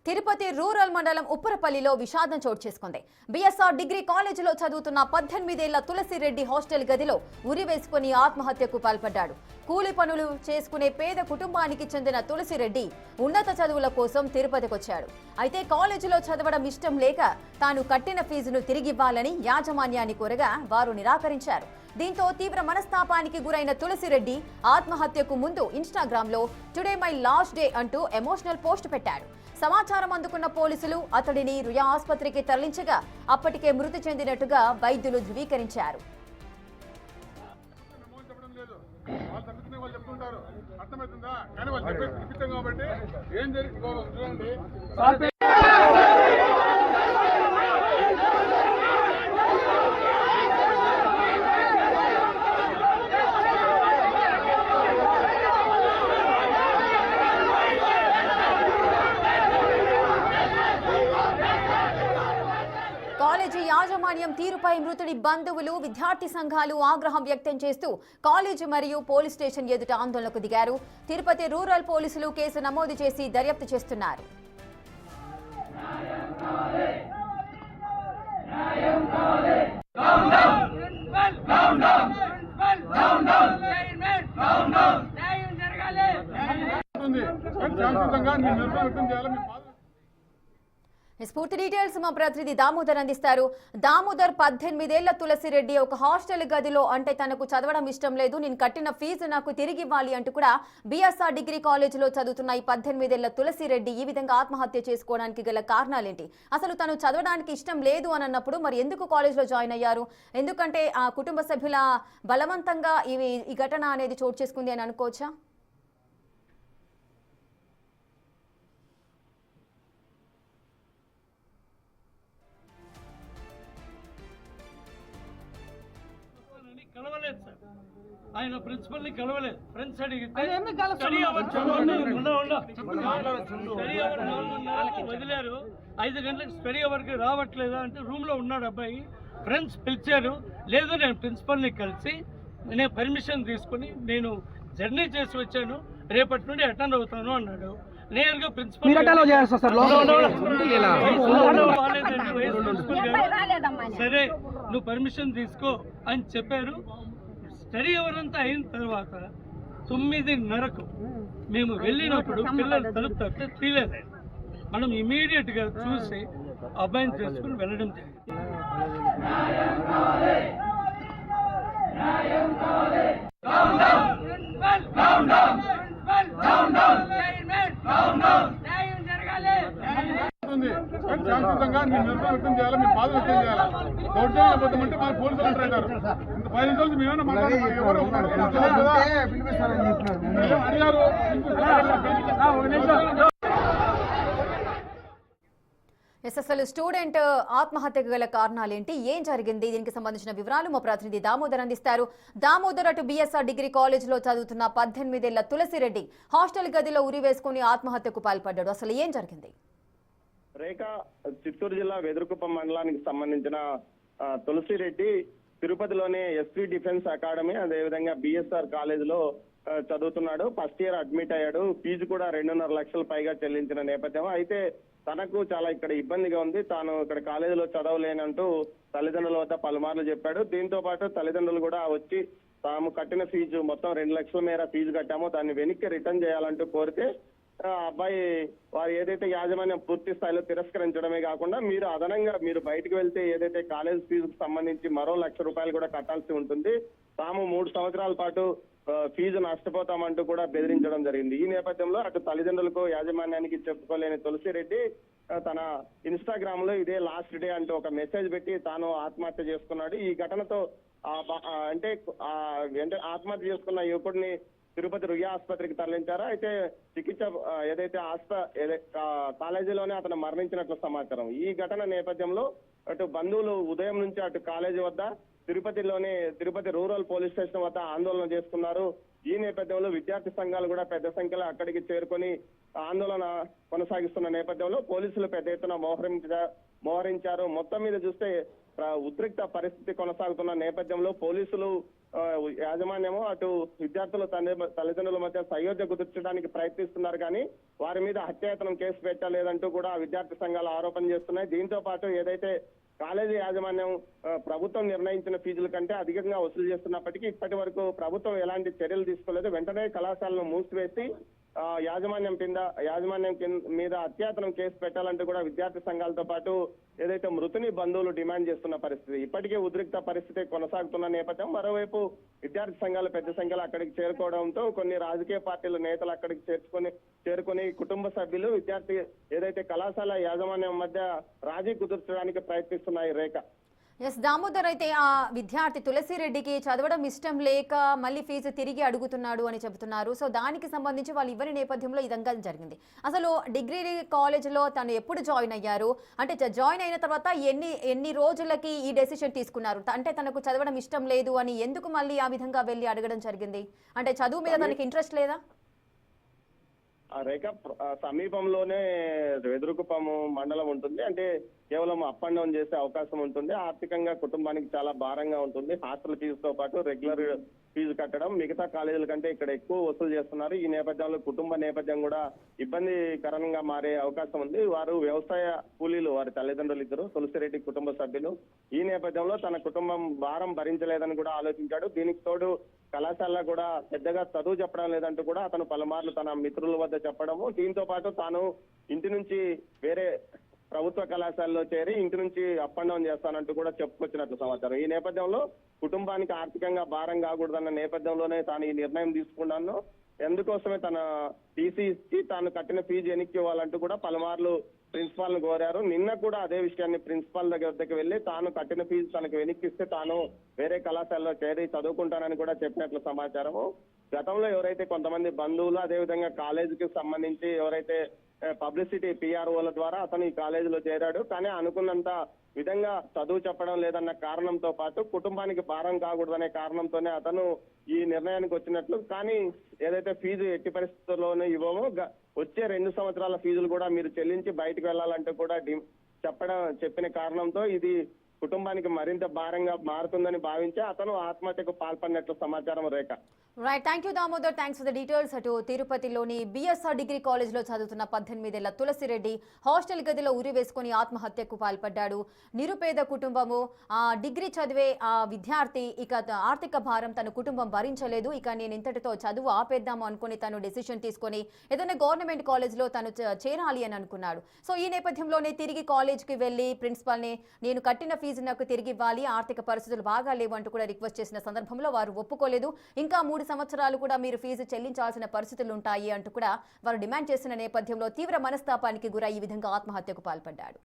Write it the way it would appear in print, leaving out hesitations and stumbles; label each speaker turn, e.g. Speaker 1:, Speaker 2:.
Speaker 1: Tirupati rural మండలం ఉప్పరపల్లిలో విషాదం చోటు చేసుకుంది. బిఎస్ఆర్ డిగ్రీ కాలేజీలో చదువుతున్న 18 ఏళ్ల తులసిరెడ్డి హాస్టల్ గదిలో ఉరివేసుకుని ఆత్మహత్యకు పాల్పడ్డాడు. కూలి పనులు చేసుకునే పేద కుటుంబానికి చెందిన తులసిరెడ్డి ఉన్నత చదువుల కోసం తిరుపతికి వచ్చాడు. అయితే కాలేజీలో చదవడం ఇష్టం లేక తాను కట్టిన ఫీజును తిరిగివ్వాలని యాజమాన్యాన్ని కోరగా వారు నిరాకరించారు. దీంతో తీవ్ర మనస్తాపానికి గురైన తులసిరెడ్డి ఆత్మహత్యకు ముందు ఇన్స్టాగ్రామ్ లో టుడే మై లాస్ట్ డే అంటూ ఎమోషనల్ పోస్ట్ పెట్టాడు. సమాచారం అందుకున్న పోలీసులు అతడిని రుయా ఆసుపత్రికి తరలించగా అప్పటికే మృతి చెందినట్టుగా వైద్యులు ధృవీకరించారు. కాలేజీ యాజమాన్యం తీరుపై మృతుడి బంధువులు, విద్యార్థి సంఘాలు ఆగ్రహం వ్యక్తం చేస్తూ కాలేజీ మరియు పోలీస్ స్టేషన్ ఎదుట ఆందోళనకు దిగారు. తిరుపతి రూరల్ పోలీసులు కేసు నమోదు చేసి దర్యాప్తు చేస్తున్నారు. పూర్తి డీటెయిల్స్ మా ప్రతినిధి దామోదర్ అందిస్తారు. దామోదర్, 18 ఏళ్ల తులసిరెడ్డి ఒక హాస్టల్ గదిలో అంటే తనకు చదవడం ఇష్టం లేదు, నేను కట్టిన ఫీజు నాకు తిరిగి ఇవ్వాలి అంటూ కూడా బిఎస్ఆర్ డిగ్రీ కాలేజీలో చదువుతున్న ఈ 18 ఏళ్ల తులసిరెడ్డి ఈ విధంగా ఆత్మహత్య చేసుకోవడానికి గల కారణాలేంటి? అసలు తను చదవడానికి ఇష్టం లేదు అని అన్నప్పుడు మరి ఎందుకు కాలేజ్లో జాయిన్ అయ్యారు? ఎందుకంటే ఆ కుటుంబ సభ్యుల బలవంతంగా ఈ ఘటన అనేది చోటు చేసుకుంది అని అనుకోవచ్చా?
Speaker 2: కలవలేదు సార్, ఆయన ప్రిన్సిపల్ ని కలవలేదు. ఫ్రెండ్స్ అడిగితే వదిలేరు. 5 గంటలకు స్టడీ అవర్కి రావట్లేదా అంటే రూమ్ లో ఉన్నాడు అబ్బాయి. ఫ్రెండ్స్ పిలిచారు, లేదు నేను ప్రిన్సిపల్ ని కలిసి నేను పర్మిషన్ తీసుకుని నేను జర్నీ చేసి వచ్చాను, రేపటి నుండి అటెండ్ అవుతాను అన్నాడు. నేరుగా ప్రిన్సిపల్ సరే నువ్వు పర్మిషన్ తీసుకో అని చెప్పారు. స్టడీ అవర్ అంతా అయిన తర్వాత 9:30కు మేము వెళ్ళినప్పుడు పిల్లలు తలుపు తప్పితే తీయలేదు. మనం ఇమీడియట్ గా చూసి అబ్బాయిని చేసుకుని వెళ్ళడం జరిగింది.
Speaker 3: శాంతియుతంగా నిరసన వ్యక్తం చేయాలి, మీ బాధ వ్యక్తం చేయాలి. దౌర్జన్యం పోతామంటే మన పోలీసులు అంటారు. ఇంత 5 నిమిషాలు మేమేమన్నా మాట్లాడారు?
Speaker 1: అసలు స్టూడెంట్ ఆత్మహత్యకు గల కారణాలేంటి, ఏం జరిగింది, దీనికి సంబంధించిన వివరాలు మా ప్రతినిధి దామోదర్ అందిస్తారు. దామోదర్, అటు బిఎస్ఆర్ డిగ్రీ కాలేజీలో చదువుతున్న 18 ఏళ్ల తులసిరెడ్డి హాస్టల్ గదిలో ఉరి వేసుకుని ఆత్మహత్యకు పాల్పడ్డాడు. అసలు ఏం జరిగింది?
Speaker 4: రేఖ, చిత్తూరు జిల్లా వెదురుకుప్పం మండలానికి సంబంధించిన తులసిరెడ్డి తిరుపతిలోని ఎస్పీ డిఫెన్స్ అకాడమీ అదేవిధంగా బిఎస్ఆర్ కాలేజీలో చదువుతున్నాడు. ఫస్ట్ ఇయర్ అడ్మిట్ అయ్యాడు. ఫీజు కూడా 2.5 లక్షల పైగా చెల్లించిన నేపథ్యం. అయితే తనకు చాలా ఇక్కడ ఇబ్బందిగా ఉంది, తాను ఇక్కడ కాలేజీలో చదవలేనంటూ తల్లిదండ్రుల వద్ద పలుమార్లు చెప్పాడు. దీంతో పాటు తల్లిదండ్రులు కూడా వచ్చి తాము కట్టిన ఫీజు మొత్తం 2 లక్షల మేర ఫీజు కట్టామో దాన్ని వెనక్కి రిటర్న్ చేయాలంటూ కోరితే అబ్బాయి వారు ఏదైతే యాజమాన్యం పూర్తి స్థాయిలో తిరస్కరించడమే కాకుండా మీరు అదనంగా మీరు బయటకు వెళ్తే ఏదైతే కాలేజ్ ఫీజుకు సంబంధించి మరో 1 లక్ష రూపాయలు కూడా కట్టాల్సి ఉంటుంది, తాము 3 సంవత్సరాల పాటు ఫీజు నష్టపోతామంటూ కూడా బెదిరించడం జరిగింది. ఈ నేపథ్యంలో అటు తల్లిదండ్రులకు యాజమాన్యానికి చెప్పుకోలేని తులసిరెడ్డి తన ఇన్స్టాగ్రామ్ లో ఇదే లాస్ట్ డే అంటూ ఒక మెసేజ్ పెట్టి తాను ఆత్మహత్య చేసుకున్నాడు. ఈ ఘటనతో అంటే ఆత్మహత్య చేసుకున్న యువకుడిని తిరుపతి రుయా ఆసుపత్రికి తరలించారు. అయితే చికిత్స ఏదైతే కాలేజీలోనే అతను మరణించినట్లు సమాచారం. ఈ ఘటన నేపథ్యంలో అటు బంధువులు ఉదయం నుంచి అటు కాలేజీ వద్ద తిరుపతి రూరల్ పోలీస్ స్టేషన్ వద్ద ఆందోళన చేస్తున్నారు. ఈ నేపథ్యంలో విద్యార్థి సంఘాలు కూడా పెద్ద సంఖ్యలో అక్కడికి చేరుకొని ఆందోళన కొనసాగిస్తున్న నేపథ్యంలో పోలీసులు పెద్ద ఎత్తున మోహరించారు. మొత్తం మీద చూస్తే ఉద్రిక్త పరిస్థితి కొనసాగుతున్న నేపథ్యంలో పోలీసులు యాజమాన్యము అటు విద్యార్థుల తల్లిదండ్రుల మధ్య సయోధ్య కుదుర్చడానికి ప్రయత్నిస్తున్నారు, కానీ వారి మీద హత్యాయత్నం కేసు పెట్టలేదంటూ కూడా విద్యార్థి సంఘాలు ఆరోపణ చేస్తున్నాయి. దీంతో పాటు ఏదైతే కాలేజీ యాజమాన్యం ప్రభుత్వం నిర్ణయించిన ఫీజుల కంటే అధికంగా వసూలు చేస్తున్నప్పటికీ ఇప్పటి వరకు ప్రభుత్వం ఎలాంటి చర్యలు తీసుకోలేదు. వెంటనే కళాశాలను మూసివేసి యాజమాన్యం మీద అత్యాచారం కేసు పెట్టాలంటూ కూడా విద్యార్థి సంఘాలతో పాటు ఏదైతే మృతుని బంధువులు డిమాండ్ చేస్తున్న పరిస్థితి. ఇప్పటికే ఉద్రిక్త పరిస్థితి కొనసాగుతున్న నేపథ్యం, మరోవైపు విద్యార్థి సంఘాలు పెద్ద సంఖ్యలో అక్కడికి చేరుకోవడంతో కొన్ని రాజకీయ పార్టీల నేతలు అక్కడికి చేరుకొని కుటుంబ సభ్యులు విద్యార్థి ఏదైతే కళాశాల యాజమాన్యం మధ్య రాజీ కుదుర్చడానికి ప్రయత్నిస్తున్నాయి. రేఖ.
Speaker 1: ఎస్ దామోదర్, అయితే ఆ విద్యార్థి తులసిరెడ్డికి చదవడం ఇష్టం లేక మళ్ళీ ఫీజు తిరిగి అడుగుతున్నాడు అని చెబుతున్నారు. సో దానికి సంబంధించి వాళ్ళు ఇవ్వని నేపథ్యంలో ఇదంగా జరిగింది. అసలు డిగ్రీ కాలేజ్లో తను ఎప్పుడు జాయిన్ అయ్యారు, అంటే జాయిన్ అయిన తర్వాత ఎన్ని రోజులకి ఈ డెసిషన్ తీసుకున్నారు, అంటే తనకు చదవడం ఇష్టం లేదు అని ఎందుకు మళ్ళీ ఆ విధంగా వెళ్ళి అడగడం జరిగింది? అంటే చదువు మీద తనకి ఇంట్రెస్ట్ లేదా?
Speaker 4: రేఖ, సమీపంలోనే వెదురుకుప్పం మండలం ఉంటుంది. అంటే కేవలం అప్ అండ్ డౌన్ చేసే అవకాశం ఉంటుంది. ఆర్థికంగా కుటుంబానికి చాలా భారంగా ఉంటుంది. హాస్టల్ ఫీజుతో పాటు రెగ్యులర్ ఫీజు కట్టడం మిగతా కాలేజీల కంటే ఇక్కడ ఎక్కువ వసూలు చేస్తున్నారు. ఈ నేపథ్యంలో కుటుంబ నేపథ్యం కూడా ఇబ్బందికరంగా మారే అవకాశం ఉంది. వారు వ్యవసాయ కూలీలు, వారి తల్లిదండ్రులు ఇద్దరు తులసిరెడ్డి కుటుంబ సభ్యులు. ఈ నేపథ్యంలో తన కుటుంబం భారం భరించలేదని కూడా ఆలోచించాడు. దీనికి తోడు కళాశాలలో కూడా పెద్దగా చదువు చెప్పడం లేదంటూ కూడా అతను పలుమార్లు తన మిత్రుల వద్ద చెప్పడము, దీంతో పాటు తాను ఇంటి నుంచి వేరే ప్రభుత్వ కళాశాలలో చేరి ఇంటి నుంచి అప్ అండ్ డౌన్ చేస్తానంటూ కూడా చెప్పుకొచ్చినట్లు సమాచారం. ఈ నేపథ్యంలో కుటుంబానికి ఆర్థికంగా భారం కాకూడదన్న నేపథ్యంలోనే తాను ఈ నిర్ణయం తీసుకున్నాను. ఎందుకోసమే తన టీసీ ఇచ్చి తాను కట్టిన ఫీజు వెనక్కి ఇవ్వాలంటూ కూడా పలుమార్లు ప్రిన్సిపాల్ ను కోరారు. నిన్న కూడా అదే విషయాన్ని ప్రిన్సిపాల్ దగ్గరికి వెళ్లి తాను కట్టిన ఫీజు తనకు వెనక్కిస్తే తాను వేరే కళాశాలలో చేరి చదువుకుంటానని కూడా చెప్పినట్లు సమాచారము. గతంలో ఎవరైతే కొంతమంది బంధువులు, అదేవిధంగా కాలేజీకి సంబంధించి ఎవరైతే పబ్లిసిటీ పిఆర్ఓల ద్వారా అతను ఈ కాలేజీలో చేరాడు, కానీ అనుకున్నంత విధంగా చదువు చెప్పడం లేదన్న కారణంతో పాటు కుటుంబానికి భారం కాకూడదనే కారణంతోనే అతను ఈ నిర్ణయానికి వచ్చినట్లు. కానీ ఏదైతే ఫీజు ఎట్టి పరిస్థితుల్లోనూ ఇవ్వమో, వచ్చే 2 సంవత్సరాల ఫీజులు కూడా మీరు చెల్లించి బయటకు వెళ్లాలంటూ కూడా చెప్పిన కారణంతో ఇది కుటుంబానికి మరింత భారంగా మారుతుందని భావించి అతను ఆత్మహత్యకు పాల్పడినట్లు సమాచారం. Rekha.
Speaker 1: Right, thank you Damodar, thanks for the details. అటు తిరుపతిలోని బిఎస్ఆర్ డిగ్రీ కాలేజ్లో చదువుతున్న 18 ఏళ్ల తులసిరెడ్డి హాస్టల్ గదిలో ఉరి వేసుకుని ఆత్మహత్యకు పాల్పడ్డాడు. నిరుపేద కుటుంబము, డిగ్రీ చదివే విద్యార్థి, ఇక ఆర్థిక భారం తన కుటుంబం భరించలేదు, ఇక నేను ఇంతటితో చదువు ఆపేద్దాము అనుకుని తను డెసిషన్ తీసుకొని ఏదైనా గవర్నమెంట్ కాలేజ్లో తను చేరాలి అని అనుకున్నాడు. సో ఈ నేపథ్యంలోనే తిరిగి కాలేజ్కి వెళ్ళి ప్రిన్సిపాల్ని నేను కట్టిన ఫీజు నాకు తిరిగి ఇవ్వాలి, ఆర్థిక పరిస్థితులు బాగా లేవు అంటూ కూడా రిక్వెస్ట్ చేసిన సందర్భంలో వారు ఒప్పుకోలేదు. ఇంకా 3 సంవత్సరాలు కూడా మీరు ఫీజు చెల్లించాల్సిన పరిస్థితులు ఉంటాయి అంటూ కూడా వారు డిమాండ్ చేసిన నేపథ్యంలో తీవ్ర మనస్తాపానికి గురై ఈ విధంగా ఆత్మహత్యకు పాల్పడ్డాడు.